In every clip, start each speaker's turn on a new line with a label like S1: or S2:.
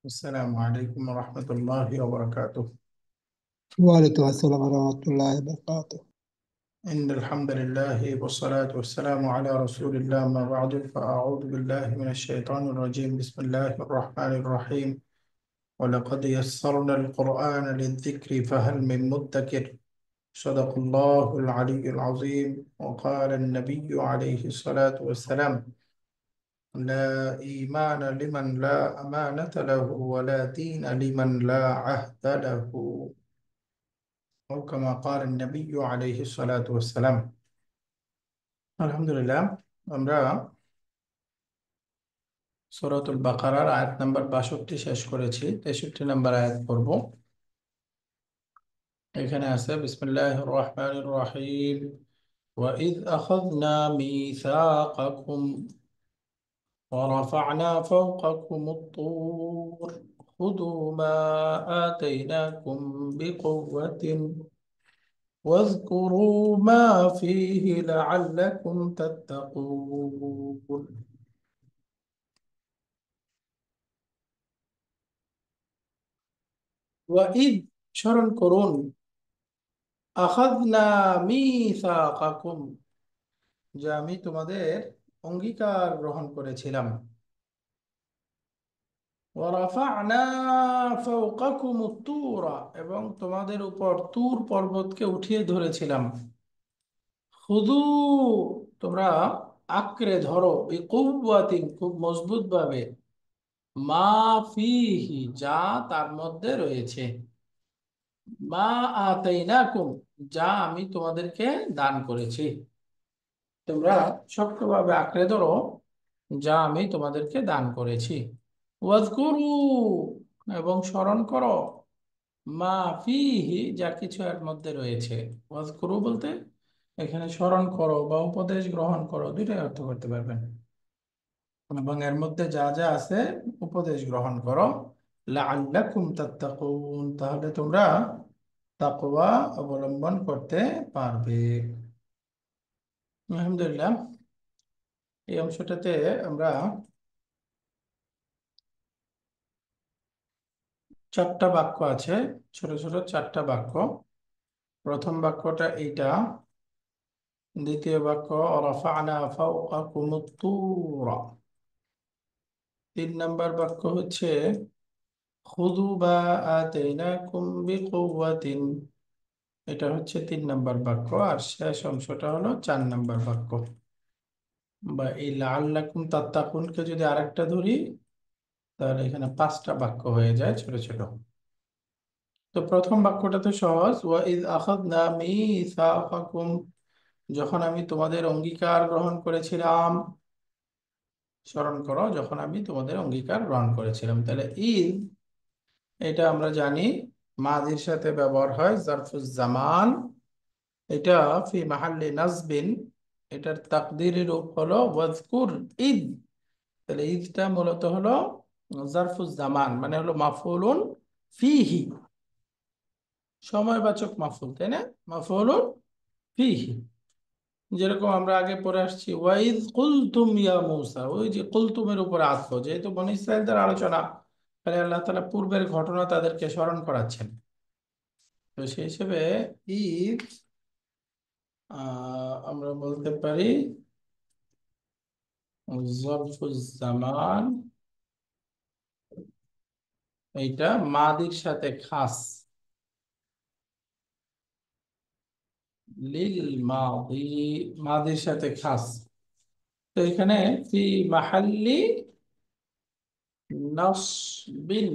S1: السلام عليكم ورحمة الله وبركاته.
S2: وعليكم السلام ورحمة الله وبركاته.
S1: إن الحمد لله والصلاة والسلام على رسول الله، ما بعد، فأعوذ بالله من الشيطان الرجيم. بسم الله الرحمن الرحيم. ولقد يسرنا القرآن للذكر فهل من مدكر. صدق الله العلي العظيم. وقال النبي عليه الصلاة والسلام: لا إيمان لمن لا أمانة له، ولا دين لمن لا عهد له، أو كما قال النبي عليه الصلاة والسلام. আলহামদুলিল্লাহ, আমরা সূরাতুল বাকারার আয়াত নাম্বার 62 শেষ করেছি। 63 নাম্বার আয়াত পড়ব। এখানে আছে বিসমিল্লাহির রহমানির রহিম। وَإِذْ أَخَذْنَا مِيثَاقَكُمْ وَرَفَعْنَا فَوْقَكُمُ الطُّورَ خُذُوا مَا آتَيْنَاكُمْ بِقُوَّةٍ واذكروا ما فيه لعلكم تتقون। ওয়াইদ, স্মরণ করুন, আখাযনা মিসাকাকুম, যে আমি তোমাদের অঙ্গীকার গ্রহণ করেছিলাম। ওয়া রাফা'না ফাওকাকুমুত তুরা, এবং তোমাদের উপর তুর পর্বতকে উঠিয়ে ধরেছিলাম। খুযু, তোমরা আঁকড়ে ধরো, বিকুওয়াতিন, খুব মজবুত ভাবে, মা ফিহি, যা তার মধ্যে রয়েছে, মা আতাইনাকুম, যা আমি তোমাদেরকে দান করেছি। তোমরা শক্তভাবে আঁকড়ে ধরো যা আমি তোমাদেরকে দান করেছি। ওয়াজকুরু, এবং স্মরণ করো, মা ফিহি, যা কিছু এর মধ্যে রয়েছে। ওয়াজকুরু বলতে এখানে স্মরণ করো বা উপদেশ গ্রহণ করো, দুইটাই অর্থ করতে পারবেন। এবং এর মধ্যে যা যা আছে উপদেশ গ্রহণ করো। লাআল্লাকুম তাত্তাকুন, তাহলে তোমরা তাকওয়া অবলম্বন করতে পারবে। আলহামদুলিল্লাহ, এই অংশটাতে আমরা চারটা বাক্য আছে, ছোট ছোট চারটা বাক্য। প্রথম বাক্যটা এইটা, দ্বিতীয় বাক্য রাফা'না ফাওকাকুমুত তুরা, তিন নাম্বার বাক্য হচ্ছে খুযু মা আতাইনাকুম বিকুওয়াতিন, এটা হচ্ছে তিন নাম্বার বাক্য। আর শেষ অংশটা হলো চার নাম্বার বাক্য। বা এই লাআল্লাকুম তাত্তাকুনকে যদি আরেকটা ধরি, তাহলে এখানে পাঁচটা বাক্য হয়ে যায় ছোট ছোট। তো প্রথম বাক্যটা তো সহজ, ওয়াইদ আখাযনা মিসাকাকুম, যখন আমি তোমাদের অঙ্গীকার গ্রহণ করেছিলাম। স্মরণ করো, যখন আমি তোমাদের অঙ্গীকার গ্রহণ করেছিলাম। তাহলে ঈদ, এটা আমরা জানি মাজির সাথে ব্যবহার হয় জারফুজ জামান। এটা ফি মাহাল্লি নাসবিন, এটার তাকদীরের রূপ হলো ওয়াজকুর ঈদ। তাহলে ঈদটা মূলত হলো জারফুজ জামান, মানে হলো মাফউলুন ফিহি, সময়বাচক মাফউল, তাই না? মাফউলুন ফিহি, যেরকম আমরা আগে পড়ে আসছি ওয়াইদ কুলতুম ইয়া মূসা, ওই যে কুলতুমের উপরে আতফ, যেহেতু বনী ইসরাঈলদের আলোচনা, তাহলে আল্লাহ তাআলা পূর্বের ঘটনা তাদেরকে স্মরণ করাচ্ছেন। তো সেই হিসেবে ঈদ, আমরা বলতে পারি জরফুজ জামান, এইটা মাদির সাথে খাস, লিল মাদি, মাদির সাথে খাস। তো এখানে ফি মাহাল্লি নাসবিন,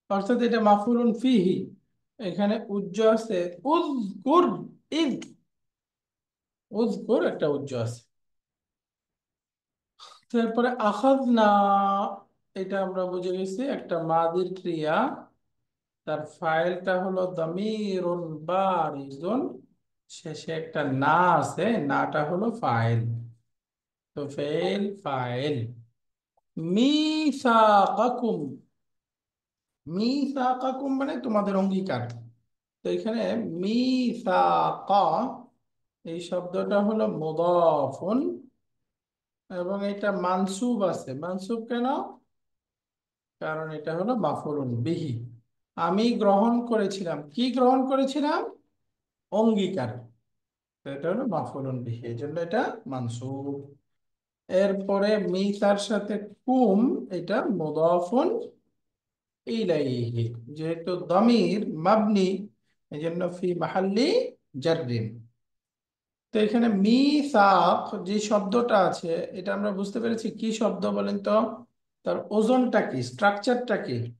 S1: অর্থাৎ এটা মাফুলুন ফিহি। এখানে উজ্জ আছে উযকুর ইদ, উযকুর একটা উজ্জ আছে। তারপরে আখাযনা, এটা আমরা বুঝে গেছি একটা মাদির ক্রিয়া, তার ফাইলটা হলো দামিরুন বারিজুন, শেষে একটা না আছে, নাটা হলো ফাইল। তো ফেল ফাইল। মিসাকাকুম, মিসাকাকুম মানে তোমাদের অঙ্গীকার। তো এখানে মিসাকা, এই শব্দটা হলো মুদাফুন এবং এটা মানসুব আছে। মানসুব কেন? কারণ এটা হলো মাফউলুন বিহি। আমি গ্রহণ করেছিলাম, কি গ্রহণ করেছিলাম? অঙ্গীকার। তো এটা হলো মাফউলুন বিহি, এই জন্য এটা মানসুব। এরপরে মিতার সাথে কুম, এটা মুদাফুন ইলাইহি, যেহেতু দমির মাবনি, এই জন্য ফি মাহাল্লি জাররিন। তো এখানে মিসাক যে শব্দটা আছে, এটা আমরা বুঝতে পেরেছি কি শব্দ বলেন তো? তার ওজনটা কি, স্ট্রাকচারটা কি?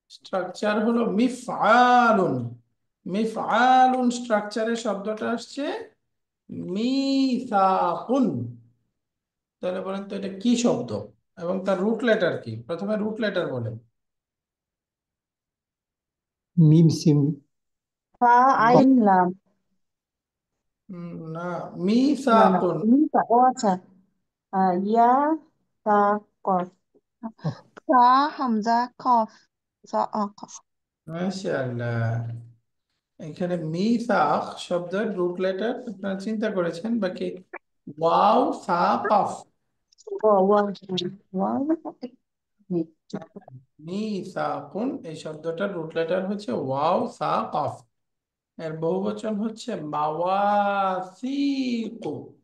S1: স্ট্রাকচার হলো মিফআলুন। মিফআলুন স্ট্রাকচারের শব্দটা আসছে মিসাকুন। তাহলে বলেন তো এটা কি শব্দ এবং তার রুট লেটার কি? প্রথমে রুট লেটার বলেন।
S2: মিম সিম।
S3: ফা
S2: কফ।
S3: আইন লাম।
S1: না,
S3: না না,
S1: মিসাকুন।
S3: মিতা, ও আচ্ছা। ইয়া, তা, কফ।
S2: কফ।
S3: ফা হামজা কফ। কফ।
S1: মাশাআল্লাহ। এখানে মিসাক শব্দের রুট লেটার আপনারা চিন্তা করেছেন বাকি? ওয়াও সা কফ।
S3: ওয়া ওয়া।
S1: মিসাকুন এই শব্দটার রুট লেটার হচ্ছে ওয়াও সা কফ। এর বহুবচন হচ্ছে মাওয়াসিকু।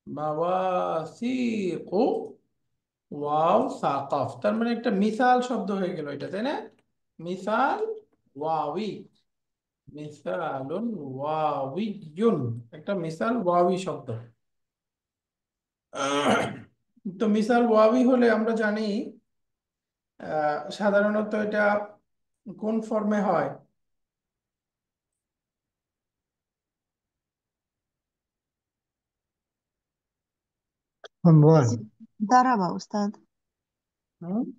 S1: মাওয়াসিকু, ওয়াও সা কফ। তার মানে একটা মিসাল শব্দ হয়ে গেল এটা, তাই না? মিসাল ওয়াওই। মিসালুন ওয়াওয়িয়ুন, একটা মিসাল ওয়াওই শব্দ। তো মিসাল ওয়াওই হলে আমরা জানি সাধারণত এটা কোন ফর্মে হয়?
S2: أموال.
S3: ضرب أستاذ.
S1: হুম?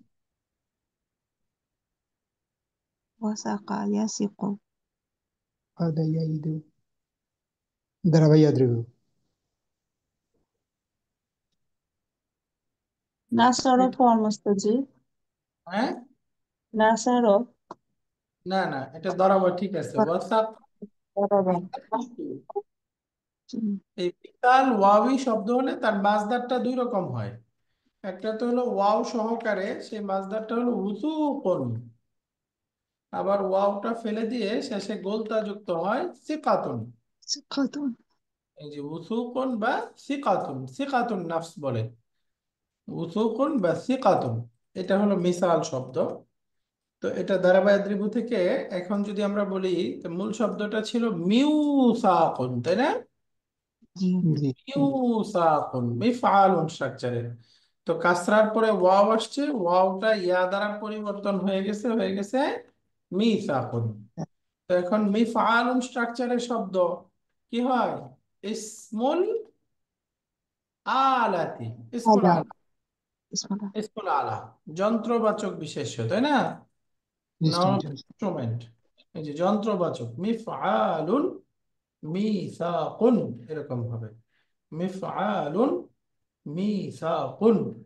S3: وساق يسيق.
S2: هذا يعيد. ضرب يضرب.
S3: نصر
S1: এটা-
S3: فور مستجيب.
S1: হ্যাঁ,
S3: نصر.
S1: না না, এটা দাঁড়াবো, ঠিক আছে। ওয়াসাক।
S3: ضرب.
S1: এই মিসাল ওয়াওই শব্দ হলে তার মাসদারটা দুই রকম হয়। একটা তো হলো ওয়াও সহকারে, সেই মাসদারটা হলো উসুকুন। আবার ওয়াওটা ফেলে দিয়ে শেষে গোলতা যুক্ত হয় সিকাতুন।
S3: ثقة.
S1: এই যে উসুকুন বা সিকাতুন, সিকাতুন নাফস বলে। উসুকুন বা সিকাতুন, এটা হলো মিসাল শব্দ। তো এটা ধারাবাহিক থেকে এখন যদি আমরা বলি, তো মূল শব্দটা ছিল মিউসাকুন, তাই না?
S3: جي.
S2: جي.
S1: মিউসাকুন মিফআলুন স্ট্রাকচারের। তো কাসরার পরে ওয়াও আসছে, ওয়াওটা ইয়া দ্বারা পরিবর্তন হয়ে গেছে মিসাকুন। তো এখন মিফআলুন স্ট্রাকচারের শব্দ কি হয়? ইসমুল আলাতি। ইসমুল
S3: هذا
S1: আলা।
S3: اسم الله.
S1: ইসমুল আলা যন্ত্রবাচক বিশেষ্য, তাই না? নাউন
S2: يستوجب.
S1: ইনস্ট্রুমেন্ট। এই যে যন্ত্রবাচক মিফআলুন মিসাকুন, এরকম হবে। মিফআলুন মিসাকুন,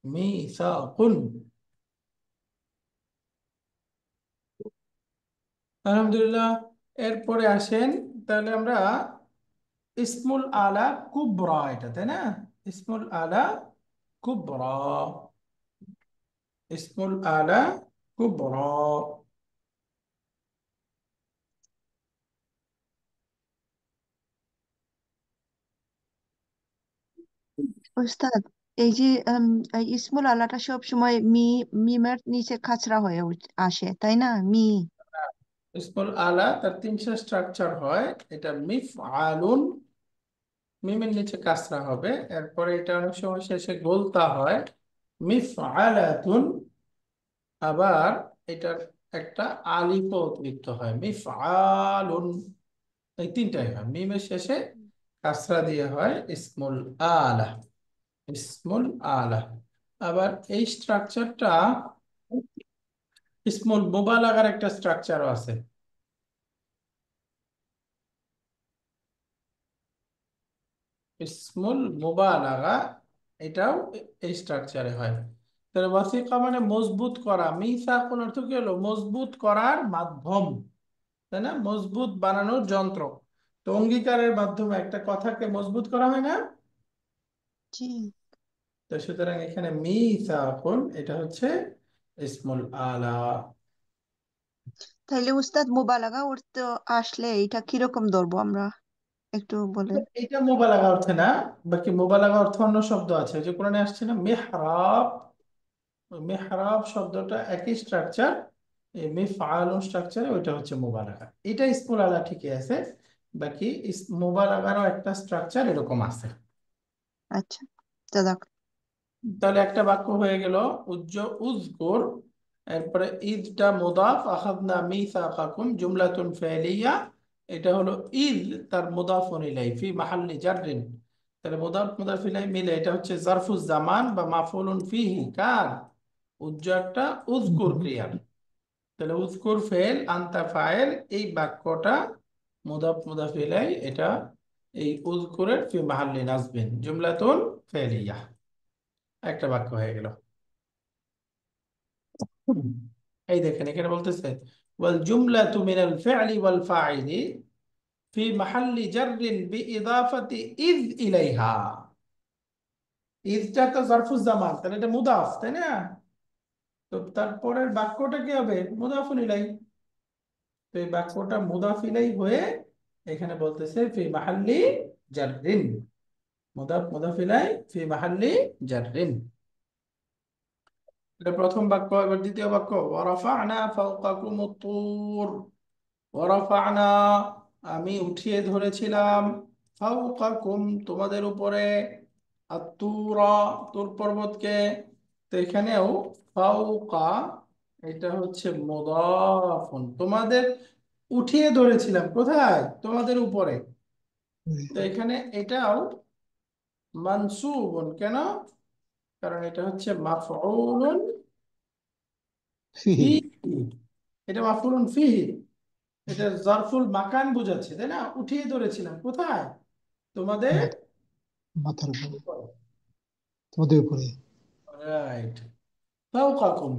S1: মিসাকুন। আলহামদুলিল্লাহ। এরপরে আসেন, তাহলে আমরা ইসমুল আলা কুবরা, এটা তাই না? ইসমুল আলা কুবরা, ইসমুল আলা কুবরা।
S3: ওস্তাদ, এই যে এই ইসমুল আলাটা সব সময় মিমের নিচে খাচরা হয়ে আসে, তাই না?
S1: ইসমুল আলা তার তিনটা স্ট্রাকচার হয়। এটা মিফ আলুন, মিমের নিচে কাসরা হবে। এরপরে এটা অনেক সময় শেষে গোলতা হয় মিফ আলাতুন। আবার এটার একটা আলিফও অতিরিক্ত হয় মিফ আলুন। এই তিনটাই হয়, মিমের শেষে কাসরা দিয়ে হয় ইসমুল আলা। ইসমুল আলা। আবার এই স্ট্রাকচারটা ইসমুল মুবালাগার একটা স্ট্রাকচারও আছে। ইসমুল মুবালাগা, এটাও এই স্ট্রাকচারে হয়। তাহলে ওয়াসিকা মানে মজবুত করা, মিসাকুন অর্থ কি হলো? মজবুত করার মাধ্যম, তাই না? মজবুত বানানোর যন্ত্র। তো অঙ্গীকারের মাধ্যমে একটা কথাকে মজবুত করা হয় না?
S3: জি।
S1: তো সুতরাং এখানে মিসাকুন এটা হচ্ছে ইসমুল আলা।
S3: তাইলে উস্তাদ মুবালাগা অর্থ আসলে এটা কিরকম ধরবো আমরা, একটু বলেন।
S1: এটা মুবালাগা অর্থে না, বাকি মুবালাগা অর্থ অন্য শব্দ আছে, ওই যে কোরআনে আসছে না মেহরাব। মেহরাব শব্দটা একই স্ট্রাকচার, এই মিফআলুন স্ট্রাকচার, ওইটা হচ্ছে মুবালাগা। এটা ইসমুল আলা ঠিকই আছে, বাকি মুবালাগারও একটা স্ট্রাকচার এরকম আছে।
S3: আচ্ছা, জাযাক।
S1: তাহলে একটা বাক্য হয়ে গেল উজকুর। এরপরে ঈদটা মুদাফ, আখাযনা মিসাকাকুম জুমলাতুন ফেলিয়া। এটা হলো ঈদ, তার মুদাফুন ইলাই ফি মাহাল্লি জাররিন। তাহলে মুদাফ মুদাফ ইলাই মিলে এটা হচ্ছে জারফুজ জামান বা মাফউলুন ফিহি কার, উজ্জারটা উজকুর ক্রিয়ার। তাহলে উজকুর ফেল, আনতা ফাইল, এই বাক্যটা মুদাফ মুদাফ ইলাই, এটা এই উজকুরের ফি মাহাল্লি নাসবিন জুমলাতুন ফেলিয়া। একটা বাক্য হয়ে গেল। হুম। এই দেখেন এখানে বলতেছে ওয়াল জুমলাতু মিনাল ফি'লি ওয়াল ফাইলি ফি মাহাল্লি জাররিন বিইদাফাতি ইয ইলাইহা। ইযটা তো জারফুজ জামান, তাহলে এটা মুদাফ, তাই না? তো তারপরের বাক্যটা কি হবে? মুদাফুন ইলাই। তো এই বাক্যটা মুদাফ ইলাই হয়ে এখানে বলতেছে ফি মাহাল্লি জাররিন। মুদাফ মুদাফ ইলাই ফি মাহাল্লি জাররিন। এটা প্রথম বাক্য। এবার দ্বিতীয় বাক্য ওয়ারাফা'না ফাওকাকুমুত তুর। ওয়ারাফা'না, আমি উঠিয়ে ধরেছিলাম, ফাওকাকুম, তোমাদের উপরে, আত-তুরা, তুর পর্বতকে। তো এখানেও ফাওকা, এটা হচ্ছে মুদাফুন, তোমাদের উঠিয়ে ধরেছিলাম কোথায়? তোমাদের উপরে। তো এখানে এটাও মানসুবুন, কেন? কারণ এটা হচ্ছে মাফউলুন
S2: ফিহি।
S1: ফিহি। এটা মাফউলুন ফিহি, এটা জারফুল মাকান বোঝাচ্ছে, তাই না? উঠিয়ে ধরেছিলাম কোথায়? তোমাদের
S2: মাথ- মাথার উপরে,
S1: উপরে।
S2: তোমাদের উপরে।
S1: রাইট। ফাওকাকুম,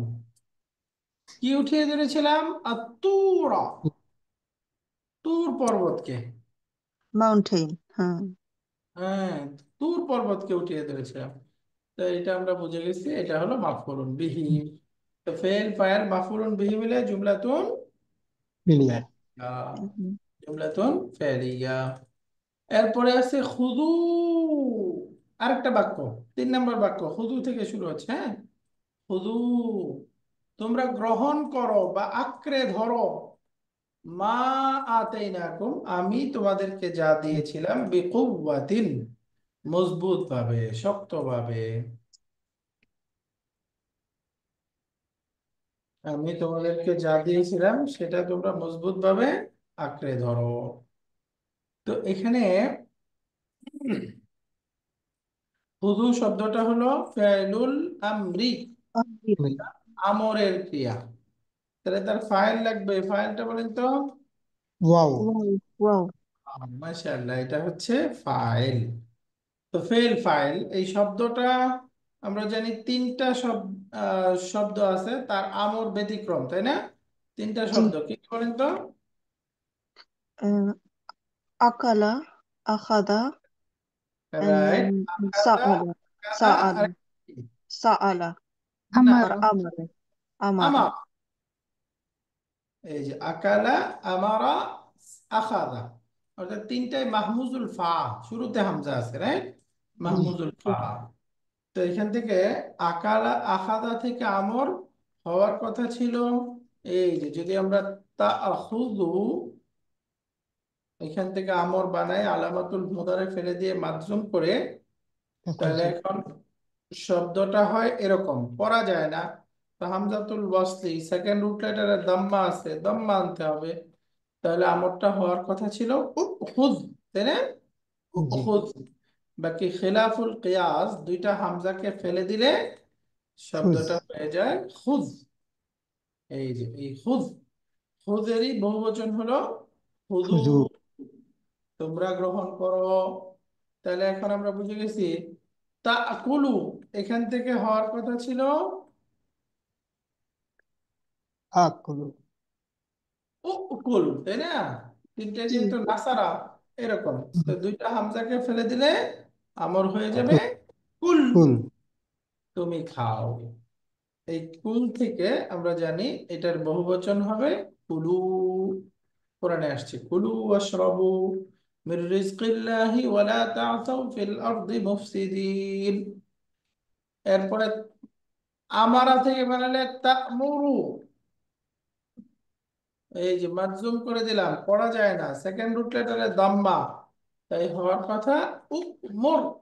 S1: কি উঠিয়ে ধরেছিলাম? আত-তুরা, তুর পর্বতকে।
S3: মাউন্টেন, হ্যাঁ।
S1: হ্যাঁ, তুর পর্বতকে উঠিয়ে ধরেছিলাম। তো এটা আমরা বুঝে গেছি, এটা হলো মাফউলুন বিহি। তো ফেল ফায়ার মাফউলুন বিহি মিলে জুমলাতুন
S2: মিলিয়া।
S1: ফাইলিয়া।
S3: হুম।
S1: জুমলাতুন ফাইলিয়া। এরপরে আছে খুদু, আরেকটা বাক্য, 3 নম্বর বাক্য, খুদু থেকে শুরু হচ্ছে। হ্যাঁ, খুদু, তোমরা গ্রহণ করো বা আঁকড়ে ধরো, মা আতাইনাকুম, আমি তোমাদেরকে যা দিয়েছিলাম, বিকুওয়াতিন, মজবুত ভাবে, শক্ত ভাবে। আমি তোমাদেরকে যা দিয়েছিলাম সেটা তোমরা মজবুত ভাবে আঁকড়ে ধরো। তো এখানে খুদু শব্দটা হলো ফেলুল আমরি, আমরের ক্রিয়া। তাহলে তার ফাইল লাগবে, ফাইলটা বলেন তো।
S2: ওয়াও।
S3: Wow, wow.
S1: মাশাআল্লাহ, এটা হচ্ছে ফাইল। তো ফেল ফাইল এই শব্দটা আমরা জানি 3টা শব্দ আছে, তার আমর ব্যতিক্রম, তাই না? 3টা শব্দ
S3: জি।
S1: কি বলেন তো?
S3: আহ, আকালা, আখাদা, and
S1: রাইট।
S3: then
S1: আকাদা,
S3: সাআলা,
S1: কাদা,
S3: সাআলা,
S1: আর
S3: সাআলা,
S1: না,
S3: আর আমারে, আমারে।
S1: আমা, এই যে আকালা, আমারা, আখাদা, অর্থাৎ 3টাই মাহমুজুল ফা, শুরুতে হামজা আছে, রাইট?
S3: জি,
S1: মাহমুজুল
S3: জি।
S1: ফা। তো এখান থেকে আকালা আখাদা থেকে আমর হওয়ার কথা ছিল। এই যে যদি আমরা তাআখুযু, এখান থেকে আমর বানাই আলামাতুল মুদারে ফেলে দিয়ে মাযযুম করে, তাহলে
S2: তাকুজু।
S1: এখন শব্দটা হয় এরকম, পড়া যায় না। তো হামজাতুল ওয়াসলি, সেকেন্ড রুট লেটারের দাম্মা আছে, দাম্মা আনতে হবে। তাহলে আমরটা হওয়ার কথা ছিল উখুয, তাই না?
S2: জি।
S1: উখুয। বাকি খিলাফুল কিয়াস, 2টা হামজাকে ফেলে দিলে
S2: ফুজ।
S1: শব্দটা হয়ে যায় খুজ। এই যে এই খুজ, খুজেরই বহুবচন হলো খুজু,
S2: খুজু।
S1: তোমরা গ্রহণ করো। তাহলে এখন আমরা বুঝে গেছি তাকুলু এখান থেকে হওয়ার কথা ছিল
S2: আকুলু।
S1: উকুল, তাই না? 3টে
S3: জি।
S1: যেহেতু নাসারা, এরকম।
S2: হুম,
S1: তো 2টা হামজাকে ফেলে দিলে আমর হয়ে যাবে
S2: ফুল।
S1: কুল।
S2: ফুল।
S1: তুমি খাও। এই কুল থেকে আমরা জানি এটার বহুবচন হবে কুলু। কোরআনে আসছে কুলু ওয়াশরাবু মির রিজকিল্লাহি ওয়ালা তা'সাউ ফিল আরদি মুফসিদিন। এরপরে আমারা থেকে বানালে তা'মুরু, এই যে মাজজুম করে দিলাম, পড়া যায় না, সেকেন্ড রুট লেটারে দাম্মা, তাই হওয়ার কথা উমর।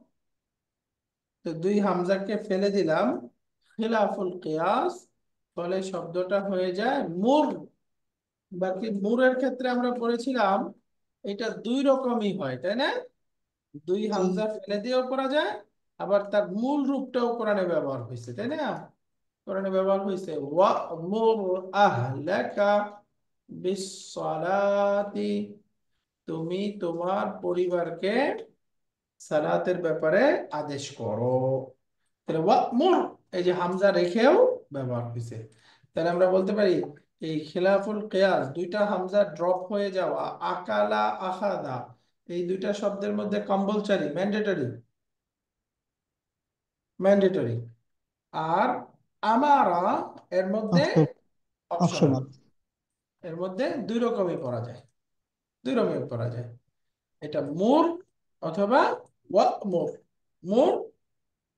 S1: তো দুই হামজাকে ফেলে দিলাম, খিলাফুল কিয়াস, ফলে শব্দটা হয়ে যায় মুর। বাকি মুরের ক্ষেত্রে আমরা পড়েছিলাম এটা দুই রকমই হয়, তাই না? দুই
S3: জি।
S1: হামজা ফেলে দিয়েও পড়া যায়, আবার তার মূল রূপটাও কোরআনে ব্যবহার হয়েছে, তাই না? কোরআনে ব্যবহার হয়েছে ওয়া'মুর আহলাকা বিসসালাতি, তুমি তোমার পরিবারকে সালাতের ব্যাপারে আদেশ করো। তাহলে ওয়া'মুর, এই যে হামজা রেখেও ব্যবহার হয়েছে। তাহলে আমরা বলতে পারি এই খিলাফুল কিয়াস, দুইটা হামজা ড্রপ হয়ে যাওয়া, আকালা আখাদা, এই দুইটা শব্দের মধ্যে কম্পালসারি, ম্যান্ডেটরি, ম্যান্ডেটরি। আর আমারা এর মধ্যে অপশনাল।
S2: অপশনাল।
S1: এর মধ্যে দুই রকমই পড়া যায়, দুই রকমই পড়া যায়। এটা মুর অথবা ওয়া'মুর, মুর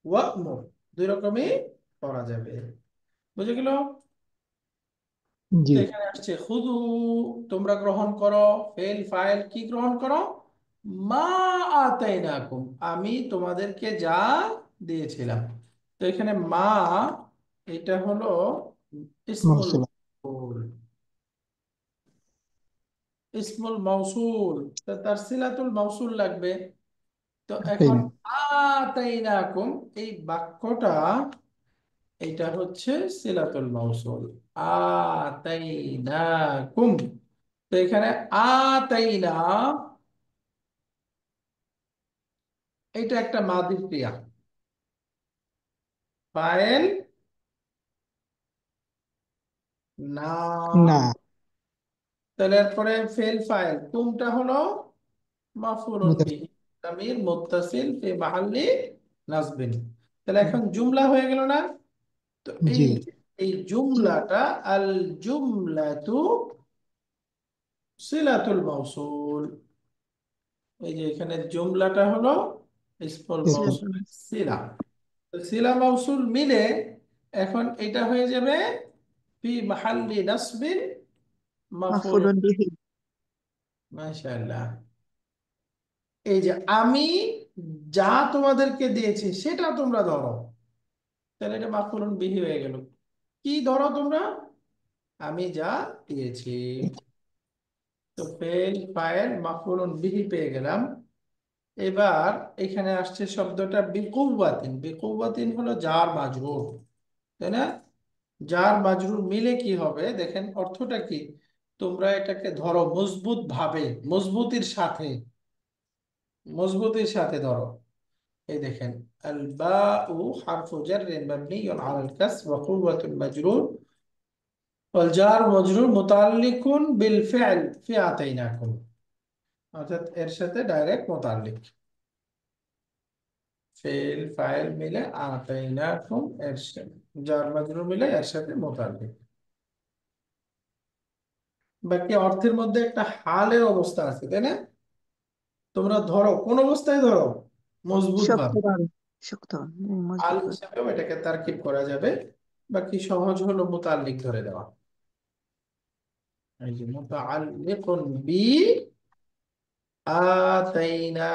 S1: ওয়া'মুর, দুই রকমই পড়া যাবে। বুঝে গেল? তো
S2: জি।
S1: এখানে আসছে খুদু, তোমরা গ্রহণ করো। ফেল ফাইল কি গ্রহণ করো? মা আতাইনাকুম, আমি তোমাদেরকে যা দিয়েছিলাম। তো এখানে মা, এটা হলো ইসমুল
S2: মৌসুলা।
S1: মাউসুল। ইসমুল মাউসুল, তো তার সিলাতুল মাউসুল লাগবে। তো এখন
S2: তাইনা।
S1: আতাইনাকুম, এই বাক্যটা, এটা হচ্ছে সিলাতুল মাউসুল। আতাইনাকুম, তো এখানে আতাইনা, এটা একটা মাদি ক্রিয়া, ফাইল না।
S2: না।
S1: তাহলে এরপরে ফেল ফাইল কোনটা হলো মাফউলুন
S2: মুতাস-
S1: বিহি, তামির মুত্তাসিল ফি মাহাল্লি নাসবিন। তাহলে এখন জুমলা হয়ে গেল না? তো এই
S2: জি।
S1: এই
S3: জি।
S1: জুমলাটা, আল জুমলাতু সিলাতুল মাউসুল, এই যে এখানে জুমলাটা হলো ইসমুল
S2: ইসমুল।
S1: মাউসুল সিলা। তো সিলা মাউসুল মিলে এখন এটা হয়ে যাবে ফি মাহাল্লি নাসবিন মাফউলুন।
S3: মাফুলুন বিহি।
S1: মাশাআল্লাহ। এই যে আমি যা তোমাদেরকে দিয়েছি সেটা তোমরা ধরো, তাহলে এটা মাফউলুন বিহি হয়ে গেল। কি ধরো তোমরা? আমি যা দিয়েছি। তো ফেল ফাইল মাফউলুন বিহি পেয়ে গেলাম। এবার এখানে আসছে শব্দটা বিকুওয়াতিন। বিকুওয়াতিন হলো জার মাজরুর, তাই না? জার মাজরুর মিলে কি হবে দেখেন, অর্থটা কি? তোমরা এটাকে ধরো মজবুত ভাবে, মজবুতির সাথে, মজবুতির সাথে ধরো। এই দেখেন, আল বাউ হারফু জাররিন মাবনিয়ুন আলাল কাসর ওয়া কুওয়াতুল মাজরুর ওয়াল জার মাজরুর মুতাআল্লিকুন বিল ফি'ল ফি আতাইনাকুম, অর্থাৎ এর সাথে ডাইরেক্ট মুতাআল্লিক। ফেল ফাইল মিলে আতাইনাকুম, এর সাথে জার মাজরুর মিলে এর সাথে মুতাআল্লিক। বাকি অর্থের মধ্যে একটা হালের অবস্থা আছে, তাই না? তোমরা ধরো, কোন অবস্থায় ধরো? মজবুত ভাবে।
S3: শক্তভাবে। শক্ত,
S1: হাল
S3: মজবুত ভাবে।
S1: হিসাবেও এটাকে তারকিব করা যাবে। বাকি সহজ হলো মুতাল্লিক ধরে দেওয়া। এই যে মুতাআল্লিকুন বি আতাইনা,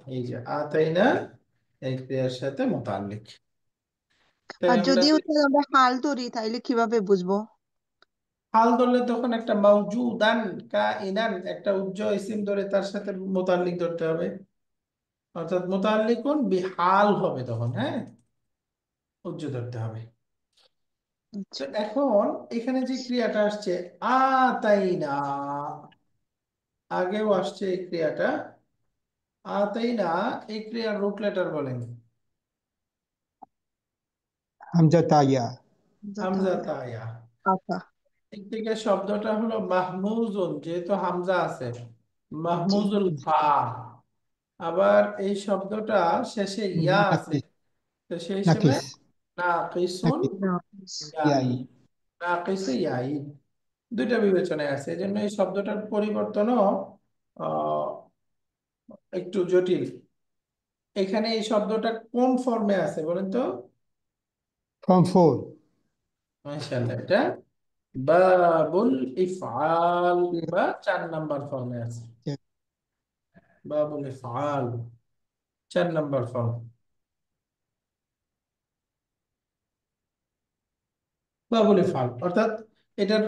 S1: এই যে আতাইনা, এই ক্রিয়ার সাথে মুতাল্লিক। তাই
S3: আর
S1: আমরা
S3: যদি হচ্ছে আমরা হাল ধরি তাইলে কিভাবে বুঝবো?
S1: হাল ধরলে তখন একটা মাউজুদান কাইনান, একটা উজ্জ্বল ইসিম ধরে তার সাথে মুতাল্লিক ধরতে হবে, অর্থাৎ মুতাল্লিকুন বিহাল হবে তখন, হ্যাঁ, উজ্জ্বল ধরতে হবে। তো
S3: আচ্ছা।
S1: এখন এখানে যে ক্রিয়াটা আসছে আতাইনা, আগেও আসছে এই ক্রিয়াটা আতাইনা, এই ক্রিয়ার রুট লেটার বলেন
S2: হামজা তাইয়া।
S1: হামজা
S3: যাতায়াত।
S1: তায়া।
S3: আচ্ছা।
S1: দিক থেকে শব্দটা হলো মাহমুজুন, যেহেতু হামজা আছে,
S3: জি।
S1: মাহমুজুল ফা। আবার এই শব্দটা শেষে ইয়া আছে,
S2: নাকিস।
S1: তো সেই হিসেবে
S2: নাকিস।
S1: নাকিসুন
S3: নাকিস।
S1: ইয়াই,
S2: ইয়াই।
S1: নাকিসে ইয়াই, দুইটা বিবেচনায় আছে, এই জন্য এই শব্দটার পরিবর্তনও আহ, একটু জটিল। এখানে এই শব্দটা কোন ফর্মে আছে বলেন তো?
S2: Form four.
S1: মাশাআল্লাহ, এটা বাবুল ইফআল, বা 4 নাম্বার ফর্মে আছে। বাবুল ইফআল 4 নাম্বার ফর্ম। বাবুল ইফআল অর্থাৎ এটার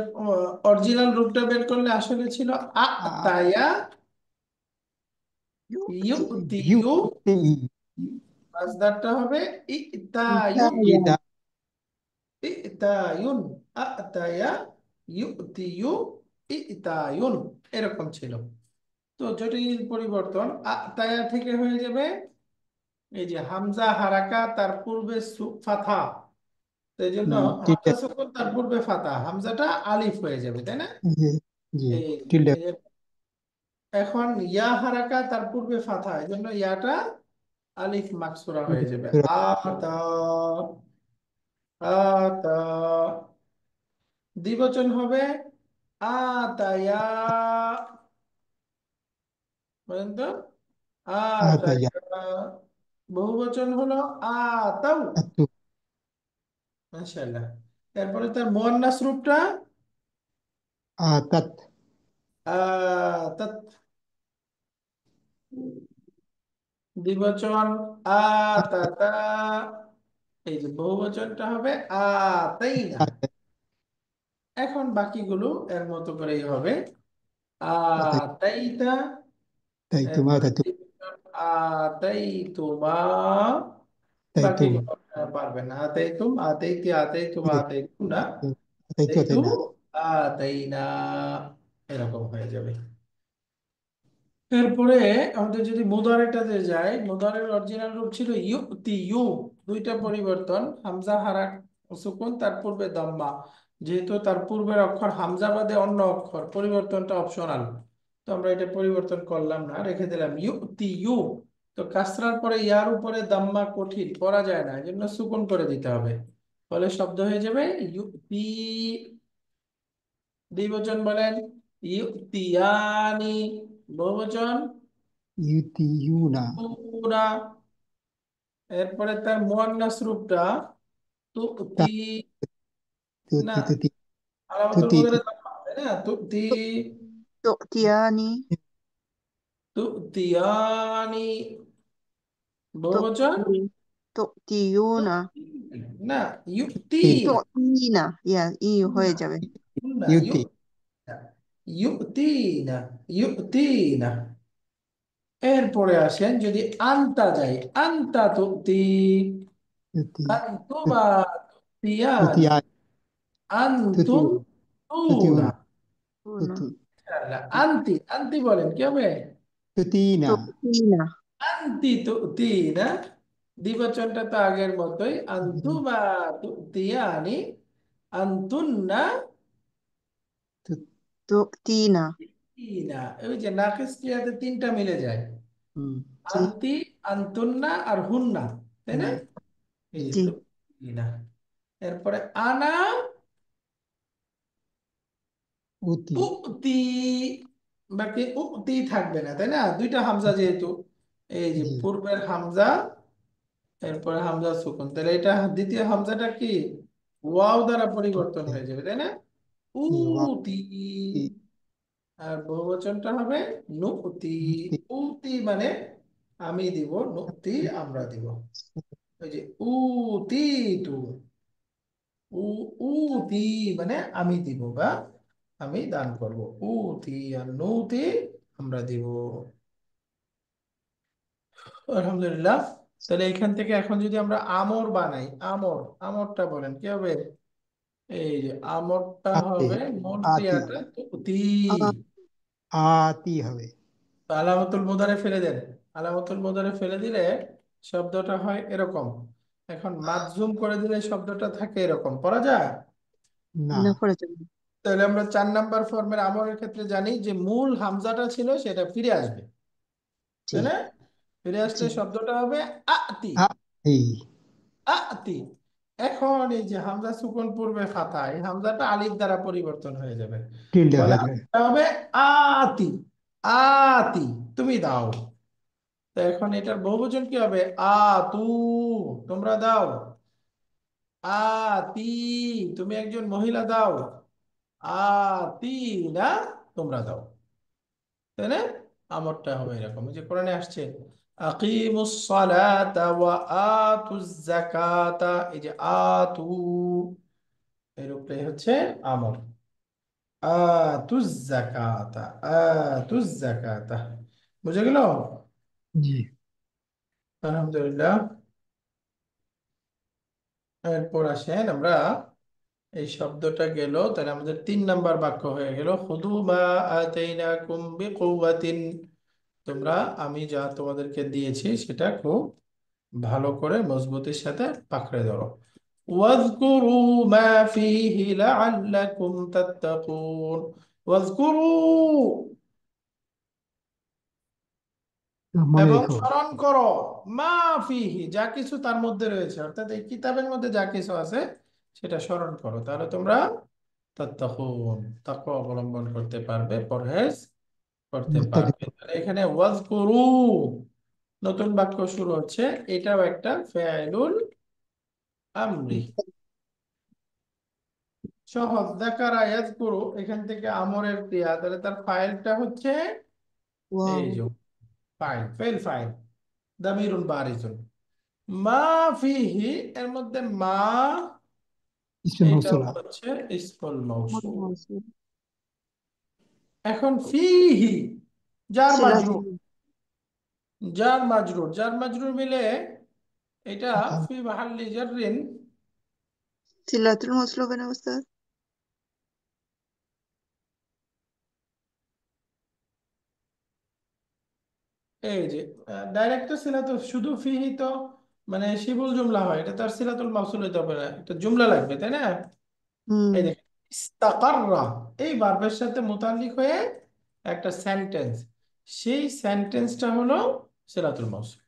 S1: অরিজিনাল রূপটা বের করলে আসলে ছিল আতায়া
S3: ইউতি।
S1: ইউতিয়ু,
S2: ইউতি।
S1: মাসদারটা হবে ইতায়ুন।
S3: ইতায়া।
S2: ইদা।
S1: ইতায়ুন, আতায়া ইউতিয়ু, ইতায়ুন, এরকম ছিল। তো জটিল পরিবর্তন, আতায়া থেকে হয়ে যাবে এই যে হামজা হারাকা, তার পূর্বে ফাথা, তো এই জন্য হামজা
S2: টিল্ডে।
S1: সুকুন তার পূর্বে ফাথা, হামজাটা আলিফ হয়ে যাবে, তাই না?
S2: জি। জি।
S1: এই
S2: টিল্ডে।
S1: এই যে এখন ইয়া হারাকা, তার পূর্বে ফাথা, এই জন্য ইয়াটা আলিফ মাকসুরা হয়ে যাবে। আতা, আতা, দ্বিবচন হবে আতায়া, বলেন তো?
S2: আতায়া।
S1: আতায়া। বহুবচন হলো আতাউ।
S2: আতু।
S1: মাশাআল্লাহ। এরপরে তার মুয়ান্নাস রূপটা
S2: আতাত।
S1: আতাত। দ্বিবচন আতাতা, এই যে বহুবচনটা হবে আতাইনা।
S2: আতাত।
S1: এখন বাকিগুলো এর মতো করেই হবে
S2: আতাই।
S1: আতাইতা,
S2: তাই তোমা
S1: এরপরে
S2: তাতু।
S1: দ্বিবচন আতাইতুমা,
S2: তাই তুম।
S1: বাকিগুলো আপনারা পারবেন, আতাইতুম, আতাইতি, আতাইতুম, আতাইতুম না,
S2: তাই তো
S1: আতাইতু,
S2: তাই না।
S1: আতাইনা, এরকম হয়ে যাবে। এরপরে আমাদের যদি মুদারেটাতে যাই, মুদারের অরিজিনাল রূপ ছিল ইউতি ইউ, দুইটা পরিবর্তন, হামজা হারাক সুকুন, তার পূর্বে দাম্মা, যেহেতু তার পূর্বের অক্ষর হামজা বাদে অন্য অক্ষর, পরিবর্তনটা অপশনাল, তো আমরা এটা পরিবর্তন করলাম না, রেখে দিলাম ইউতি ইউ। তো কাসরার পরে ইয়ার উপরে দাম্মা কঠিন, পড়া যায় না, এই জন্য সুকুন করে দিতে হবে, ফলে শব্দ হয়ে যাবে ইউতি। দ্বিবচন বলেন ইউতিয়ানি, বহুবচন
S2: ইউতি ইউনা।
S1: পুরা। এরপরে তার মুয়ান্নাস রূপটা তুতি,
S2: তা।
S1: না,
S2: তুতি তুতি।
S1: আলামাতুল
S2: তুতি।
S1: মুদারে তাই না, তুতি,
S3: তুতিয়ানি।
S1: তুতিয়ানি, বহুবচন
S3: তুতি। তুতিয়ুনা।
S1: তুতি, না, ইউতি
S2: তুতি।
S1: না,
S3: তুতিনা, ইয়া ই হয়ে যাবে।
S1: না,
S2: ইউতি।
S1: ইউতি না, ইউতি না। এরপরে আসেন যদি আনতা যাই, আনতা তুতি,
S2: তুতি।
S1: আনতুমা তুতিয়ানি,
S2: তুতিয়া। তুতি।
S1: আনতুম তুনা।
S2: তুতিউনা।
S3: তুনা।
S2: তুতু।
S1: আল্লাহ, আন্তি, আন্তি বলেন কি হবে?
S2: তুতিনা।
S3: তুতিনা।
S1: আন্তি তুতিনা, দ্বিবচনটা তো আগের মতোই, আন্তুমা তুতিয়ানি, আন্তুন্না
S2: তু-
S3: তুতিনা।
S1: তিনা। ওই যে নাকিস ক্রিয়াতে তিনটা মিলে যায়,
S2: হুম।
S3: জি।
S1: আন্তি, আন্তুন্না আর হুন্না, তাই না?
S2: হুম।
S1: এই যে
S3: জি।
S1: তুতিনা। এরপরে আনা
S2: উতি।
S1: উতি, বাকি উতি থাকবে না, তাই না? দুইটা হামজা যেহেতু, এই যে
S2: জি।
S1: পূর্বের হামজা, এরপরে হামজা সুকুন, তাহলে এটা দ্বিতীয় হামজাটা কি ওয়াও দ্বারা পরিবর্তন
S2: ওকে।
S1: হয়ে যাবে, তাই না?
S2: জি, ওয়া।
S1: উতি।
S2: তি।
S1: আর বহুবচনটা হবে নুতি।
S2: তি।
S1: উতি মানে আমি দিব, নুতি আমরা দিব। ওই যে উতি তু, উ, উতি মানে আমি দিব বা আমি দান করব, উতি আর নুতি আমরা দিব। আলহামদুলিল্লাহ। তাহলে এখান থেকে এখন যদি আমরা আমর বানাই, আমর, আমরটা বলেন কি হবে? এই যে আমরটা
S2: আতে।
S1: হবে মোর
S2: আতি।
S1: ক্রিয়াটা তুতি,
S2: আতি হবে।
S1: আলামতুল মুদারে ফেলে দেন, আলামতুল মুদারে ফেলে দিলে শব্দটা হয় এরকম। এখন মাতজুম করে দিলে শব্দটা থাকে এরকম, পড়া যায়।
S2: না।
S3: না পড়ে যাবে।
S1: তাহলে আমরা 4 নাম্বার ফর্মের আমরের ক্ষেত্রে জানি যে মূল হামজাটা ছিল সেটা ফিরে আসবে,
S3: জি।
S1: তাই না? ফিরে আসলে
S3: জি।
S1: শব্দটা হবে আতি,
S2: আ। এই।
S1: আতি। এখন এই যে হামজা সুকুন পূর্বে ফাথা, এই হামজাটা আলিফ দ্বারা পরিবর্তন হয়ে যাবে।
S2: টিল্ডে
S1: ফলে
S2: হয়ে যায়।
S1: আলিফটা হবে আতি। আতি, তুমি দাও। তো এখন এটার বহুবচন কি হবে? আতু, তোমরা দাও। আতি, তুমি একজন মহিলা দাও। আতি না, তোমরা দাও। তাই না? আমরটা হবে এরকম, এই যে কোরআনে আসছে আকিমুস সালাতা ওয়া আতুজ যাকাতা, এই যে আতু এর উপরে হচ্ছে আমর। আতুজ যাকাতা, আতুজ যাকাতা। বুঝে গেল?
S2: জি।
S1: আলহামদুলিল্লাহ। এরপর আসেন আমরা, এই শব্দটা গেল, তাহলে আমাদের 3 নাম্বার বাক্য হয়ে গেল খুদু মা আতাইনাকুম বিকুওয়াতিন। তোমরা আমি যা তোমাদেরকে দিয়েছি সেটা খুব ভালো করে মজবুতির সাথে পাকড়ে ধরো। ওয়াজকুরু মা ফীহি লাআল্লাকুম তাত্তাকুন। ওয়াজকুরু,
S2: মনে
S1: এবং
S2: রেখো।
S1: স্মরণ করো, মা ফিহি, যা কিছু তার মধ্যে রয়েছে, অর্থাৎ এই কিতাবের মধ্যে যা কিছু আছে সেটা স্মরণ করো, তাহলে তোমরা তাত্তাকুন, তাকওয়া অবলম্বন করতে পারবে, পরহেজ করতে
S2: মুত্তাকি।
S1: পারবে। তাহলে এখানে ওয়াজকুরু, নতুন বাক্য শুরু হচ্ছে, এটাও একটা ফেআইলুল আমরি। সহজ, যাকারা ইয়াজকুরু, এখান থেকে আমরের ক্রিয়া, তাহলে তার ফাইলটা হচ্ছে এই
S3: ওয়াও।
S1: যে ফাইল, ফেল ফাইল, দামিরুন বারিজুন। মা ফিহি, এর মধ্যে মা,
S2: ইসমে
S1: এটা
S2: মৌসুলা।
S1: হচ্ছে ইসমুল মাউসুল।
S3: মৌসুল।
S1: এখন ফিহি, জার মাজরুর,
S3: সিলাতুল
S1: জার মাজরুর, জার মাজরুর মিলে এটা
S2: আকাম।
S1: ফি মাহাল্লি জাররিন।
S3: সিলাতুল মৌসুল হবে না উস্তাদ?
S1: এই যে ডাইরেক্ট তো সিলাতুল, শুধু ফিহি তো মানে শিবুল জুমলা হয়, এটা তার সিলাতুল মাউসুল হইতে হবে না, এটা জুমলা লাগবে, তাই না?
S3: হুম।
S1: এই দেখেন, ইস্তাকাররা, এই ভার্বের সাথে মুতাল্লিক হয়ে একটা সেন্টেন্স, সেই সেন্টেন্সটা হলো সিলাতুল মাউসুল।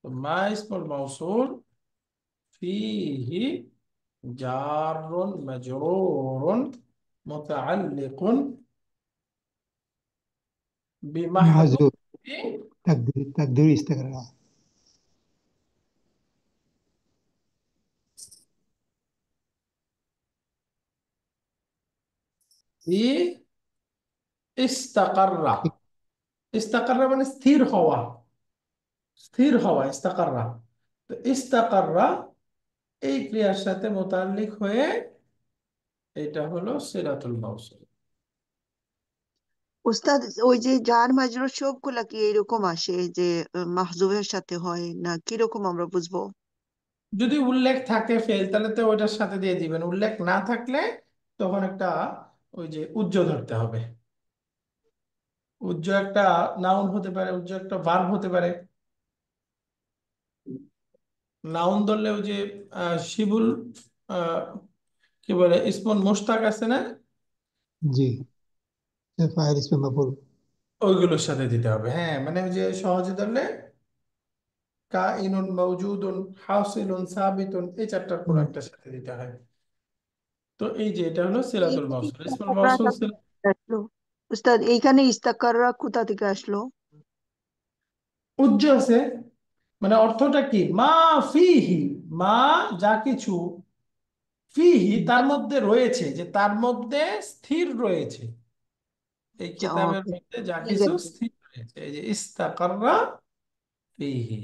S1: তো মা ইসমুল মাউসুল ফিহি জারুন মাজরুরুন মুতাআল্লিকুন
S2: মাহজুব।
S1: বিমাহযুফি
S2: তাকদির, তাকদির ইস্তেকরা।
S1: ইস্তাকাররা। ইস্তাকাররা মানে স্থির হওয়া, স্থির হওয়া, ইস্তাকাররা। তো ইস্তাকাররা এই ক্রিয়ার সাথে মোতাল্লিক হয়ে এটা হলো সিলাতুল মাউসুল।
S3: উস্তাদ, ওই যে জার মাজরুর সবগুলা কি এরকম আসে যে মাহজুবের সাথে হয়, না কিরকম আমরা বুঝবো?
S1: যদি উল্লেখ থাকে ফেল, তাহলে তো ওইটার সাথে দিয়ে দিবেন, উল্লেখ না থাকলে তখন একটা ওই যে উজ্জ ধরতে হবে। উজ্জ একটা নাউন হতে পারে, উজ্জ একটা ভার্ব হতে পারে। নাউন ধরলে ওই যে শিবুল, আহ, কি বলে, ইসমুল মুশতাক আছে না,
S2: জি। ফাইল ইসমে মাফুল।
S1: ওইগুলোর সাথে দিতে হবে। হ্যাঁ, মানে ওই যে সহজে ধরলে কাইনুন মওজুদুন হাসিলুন সাবিতুন, এই চারটার কোনো
S2: হুম।
S1: একটা সাথে দিতে হয়। তো এই যে এটা হলো সিলাতুল
S3: এইখানে
S1: মাউসুল, ইসমুল মাউসুল।
S3: ইস্তাকাররাটা কোথা থেকে আসলো? উস্তাদ, এইখানে ইস্তাকাররা কোথা থেকে আসলো?
S1: উজ্জ আছে, মানে অর্থটা কি, মা ফিহি, মা যা কিছু, ফিহি তার মধ্যে রয়েছে, যে তার মধ্যে স্থির রয়েছে, এই
S3: আচ্ছা,
S1: কিতাবের
S3: ওকে।
S1: মধ্যে যা
S3: ঠিক
S1: কিছু
S3: আছে।
S1: স্থির রয়েছে, এই যে ইস্তাকাররা ফিহি।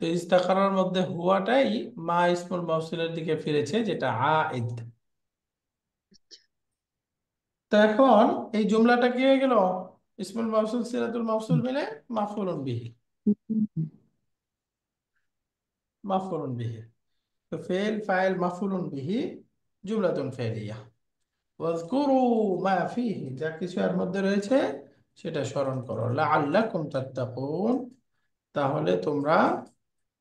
S1: তো ইস্তাকারার মধ্যে হুয়াটাই মা ইসমুল মাউসুলের দিকে ফিরেছে, যেটা আইদ। তো এখন এই জুমলাটা কি হয়ে গেল? ইসমুল মাউসুল সিলাতুল মাউসুল মিলে মাফউলুন বিহি, মাফউলুন বিহি। তো ফেল ফাইল মাফউলুন বিহি জুমলাতুন ফেলিয়া। ওয়াজকুরু মা ফিহি, যা কিছু এর মধ্যে রয়েছে সেটা স্মরণ করো, লাআল্লাকুম তাত্তাকুন, তাহলে তোমরা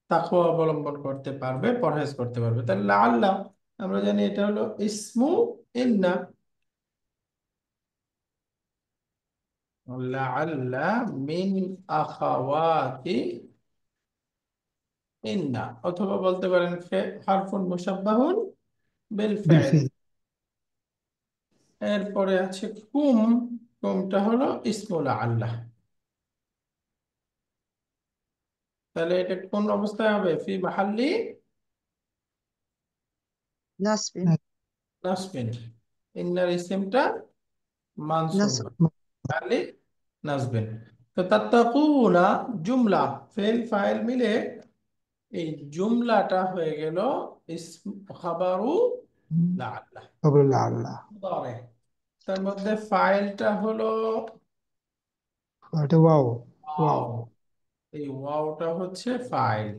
S1: তাকওয়া অবলম্বন করতে পারবে, পরহেজ করতে পারবে। তাহলে লাআল্লাহ, আমরা জানি এটা হলো ইসমু ইন্না। লাআল্লা মিন আখাওয়াতি ইন্না, অথবা বলতে পারেন হারফুন মুশাব্বাহুন বিল ফাইল।
S2: بالفعل.
S1: এরপরে আছে কুম। কুমটা হলো ইসমুল আল্লাহ। তাহলে এটা কোন অবস্থায় হবে? ফি মাহাল্লি
S3: নাসবিন।
S1: নাসবিন। ইন্নার ইসিমটা মানসুব
S3: নাসব।
S1: মাহাল্লি নাসবিন। তো তাত্তাকুনা জুমলা, ফেল ফাইল মিলে এই জুমলাটা হয়ে গেল ইসম খাবারু লাআল্লাহ
S2: قبل الله.
S1: মুদারে। তার মধ্যে ফাইলটা হলো
S2: এটা ওয়াও. ওয়াও.
S1: ওয়াও। এই ওয়াওটা হচ্ছে ফাইল।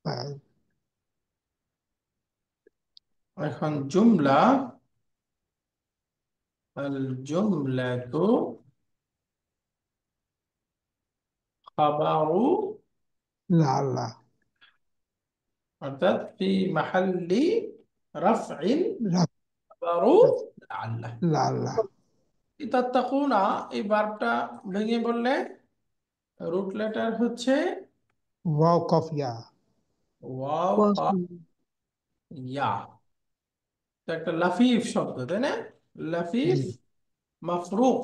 S2: فاعل.
S1: এখন জুমলা, আল জুমলাতু খাবারু,
S2: لعل.
S1: অর্থাৎ ফি মাহাল্লি রাফইন
S2: رفع.
S1: খাবারু
S2: رفع.
S1: লাআল্লাহ।
S2: لعل.
S1: তাত্তাকুনা এই ভার্বটা ভেঙে বললে রুট লেটার হচ্ছে
S2: واو قاف يا.
S1: ওয়াও
S3: ওয়াসম।
S1: কফ ইয়া। তো একটা লাফিফ শব্দ, তাই না? লাফিফ
S2: جي.
S1: মাফরুক।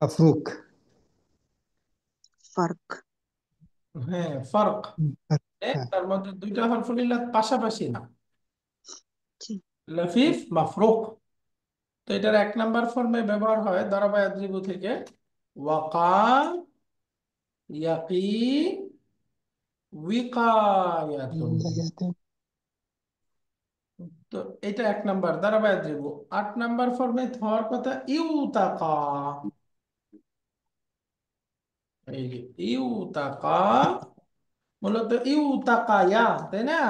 S2: مفروك.
S3: ফারক।
S1: হ্যাঁ, ফারক।
S2: হ্যাঁ.
S1: তার মধ্যে দুইটা হরফুল ইল্লাত পাশাপাশি না,
S3: জি।
S1: লাফিফ মাফরুক। তো এটার এক নাম্বার ফর্মে ব্যবহার হয় দারাবা ইয়াদরিবু থেকে, ওয়াকা, ইয়াকি, উইকায়াতুন। তো এটা এক নাম্বার দারাবা ইয়াদরিবু। 8 নাম্বার ফর্মে হওয়ার কথা ইউতাকা। এই যে ইউতাকা, মূলত ইউতাকায়া, তাই না?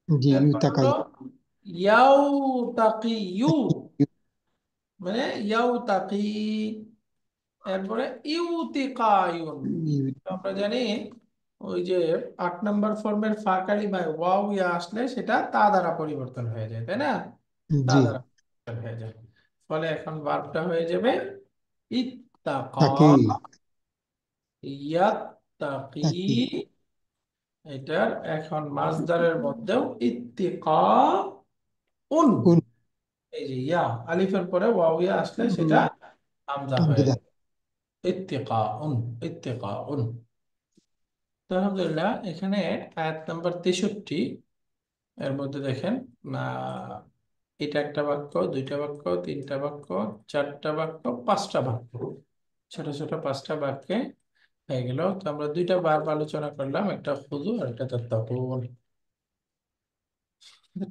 S2: জি,
S1: এরপর
S2: ইউতাকাই।
S1: হলো ইয়াউতাকিয়ু, মানে ইয়াউতাকি। এরপরে ইউতিকায়ুন। তো আমরা জানি ওই যে 8 নাম্বার ফর্মের ফা কালিমায় ওয়াও ইয়া আসলে সেটা তা দ্বারা পরিবর্তন হয়ে যায়, তাই না? তা
S2: জি।
S1: দ্বারা পরিবর্তন হয়ে যায়। ফলে এখন ভার্বটা হয়ে যাবে ইত্তাকা,
S2: তাকি।
S1: ইয়াত্তাকি।
S2: তাকি।
S1: এটার এখন মাজদারের মধ্যেও ইত্তিকা উন।
S2: উন।
S1: এই যে ইয়া, আলিফের পরে ওয়াও ইয়া আসলে সেটা হামজা হয়ে
S2: আমজদা।
S1: যায়। ইত্তিকা উন, ইত্তিকা উন। তো আলহামদুলিল্লাহ, এখানে আয়াত নাম্বার 63 এর মধ্যে দেখেন, এটা একটা বাক্য, দুইটা বাক্য, তিনটা বাক্য, চারটা বাক্য, পাঁচটা বাক্য, ছোট ছোট পাঁচটা বাক্যে হয়ে গেল। তো আমরা দুইটা ভার্ব আলোচনা করলাম, একটা খুযু আর একটা তাত্তাকুন।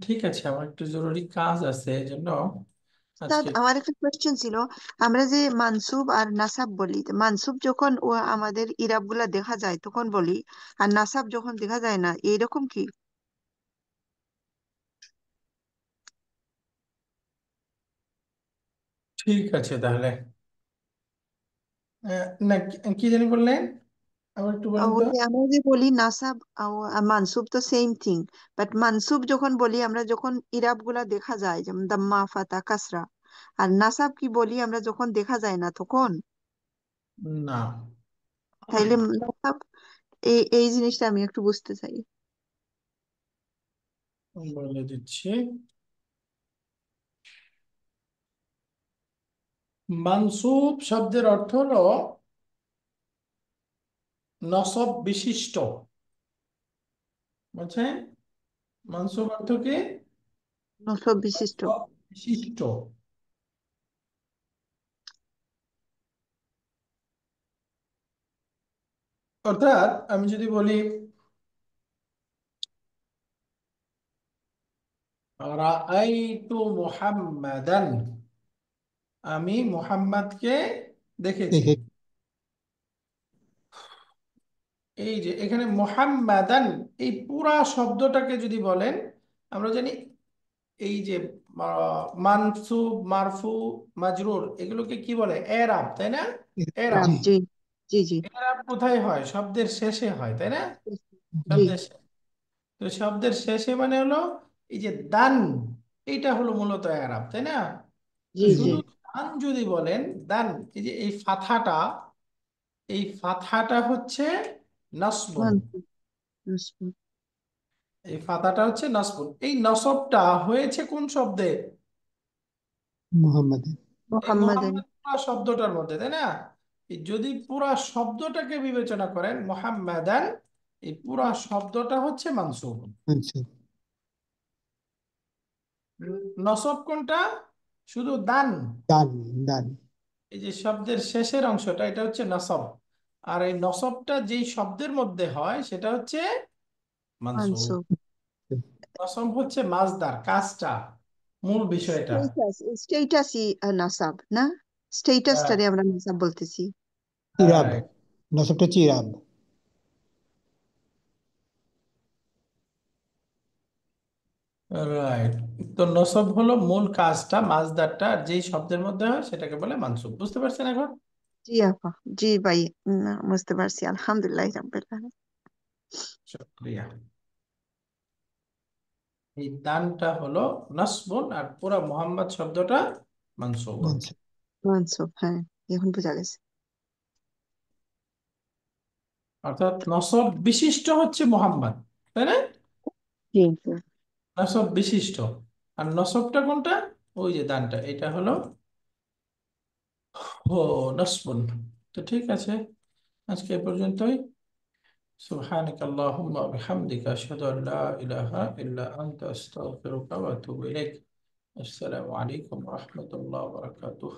S1: ঠিক আছে, আমার একটু জরুরি কাজ আছে, এই জন্য
S3: উস্তাদ,
S1: আজকে।
S3: আমার একটা কোয়েশ্চেন ছিল। আমরা যে মানসুব আর নাসাব বলি, তো মানসুব যখন ও আমাদের ইরাব গুলা দেখা যায় তখন বলি, আর নাসাব যখন দেখা যায় না, এইরকম কি?
S1: ঠিক আছে তাহলে। না, কি জানি বললেন, আবার একটু বলেন তো।
S3: ওই যে আমরা যে বলি নাসাব আর মানসুব তো সেম থিং, বাট মানসুব যখন বলি আমরা, যখন ইরাব গুলা দেখা যায়, যেমন দাম্মা ফাতা কাসরা, আর নাসাব কি বলি আমরা যখন দেখা যায় না তখন?
S1: না,
S3: তাইলে নাসাব, এই এই জিনিসটা আমি একটু বুঝতে চাই।
S1: বলে দিচ্ছি। মানসুব শব্দের অর্থ হলো নসব বিশিষ্ট, বুঝছেন? মানসুব অর্থ কি?
S3: নসব বিশিষ্ট।
S1: নসব বিশিষ্ট। অর্থাৎ আমি যদি বলি রাআইতু মুহাম্মাদান, আমি মুহাম্মাদকে দেখেছি।
S2: দেখে।
S1: এই যে এখানে মুহাম্মাদান, এই পুরা শব্দটাকে যদি বলেন, আমরা জানি এই যে মানসুব, মারফু, মাজরুর, এগুলোকে কি বলে? এরাব, তাই না? এরাব।
S2: জি।
S3: জি। জি জি।
S1: এরাব কোথায় হয়? শব্দের শেষে হয়, তাই না?
S3: জি
S1: শব্দের তো শব্দের শেষে মানে হলো এই যে দান, এইটা হলো মূলত এরাব, তাই না? তো
S3: জি। জি।
S1: শুধু দান যদি বলেন, দান, এই যে এই ফাথাটা, এই ফাথাটা হচ্ছে নাসবুন।
S3: মানসুব। নাসব।
S1: এই ফাতাটা হচ্ছে নসবুন। এই নসবটা হয়েছে কোন শব্দে?
S2: মুহাম্মাদের।
S1: এই
S3: মোহাম্মদের।
S1: মোহাম্মদ পুরা শব্দটার মধ্যে, তাই না? এই যদি পুরা শব্দটাকে বিবেচনা করেন মুহাম্মাদান, এই পুরা শব্দটা হচ্ছে মানসুব।
S2: মানসুব।
S1: নসব কোনটা? শুধু দান,
S2: দান। দান।
S1: এই যে শব্দের শেষের অংশটা, এটা হচ্ছে নসব। আর এই নসবটা যেই শব্দের মধ্যে হয় সেটা হচ্ছে মানসুব।
S3: মানসুব।
S1: নসব হচ্ছে মাজদার, কাজটা, মূল বিষয়টা।
S3: স্টেটাস, স্টেটাসই নাসাব না? স্টেটাসটারে আমরা নাসাব বলতেছি।
S2: ইরাব। নসবটা হচ্ছে ইরাব।
S1: রাইট। তো নসব হলো মূল কাজটা, মাজদারটা, আর যেই শব্দের মধ্যে হয় সেটাকে বলে মানসুব। বুঝতে পারছেন এখন?
S3: জি আপা, জি ভাই। বুঝতে পারছি, আলহামদুলিল্লাহ রাব্বিল আলামিন।
S1: শুকরিয়া। এই দানটা হলো নসবুন, আর পুরা মোহাম্মদ শব্দটা মানসুবুন।
S2: মানসুব।
S3: মানসুব, হ্যাঁ, এখন বোঝা গেছে।
S1: অর্থাৎ নসব বিশিষ্ট হচ্ছে মোহাম্মদ, তাই না?
S3: জি জি।
S1: নসব বিশিষ্ট। আর নসবটা কোনটা? ওই যে দানটা, এটা হলো ও নসবুন। তো ঠিক আছে, আজকে এ পর্যন্তই। سبحانك اللهم وبحمدك أشهد أن لا إله إلا أنت أستغفرك وأتوب إليك. السلام عليكم ورحمة الله وبركاته.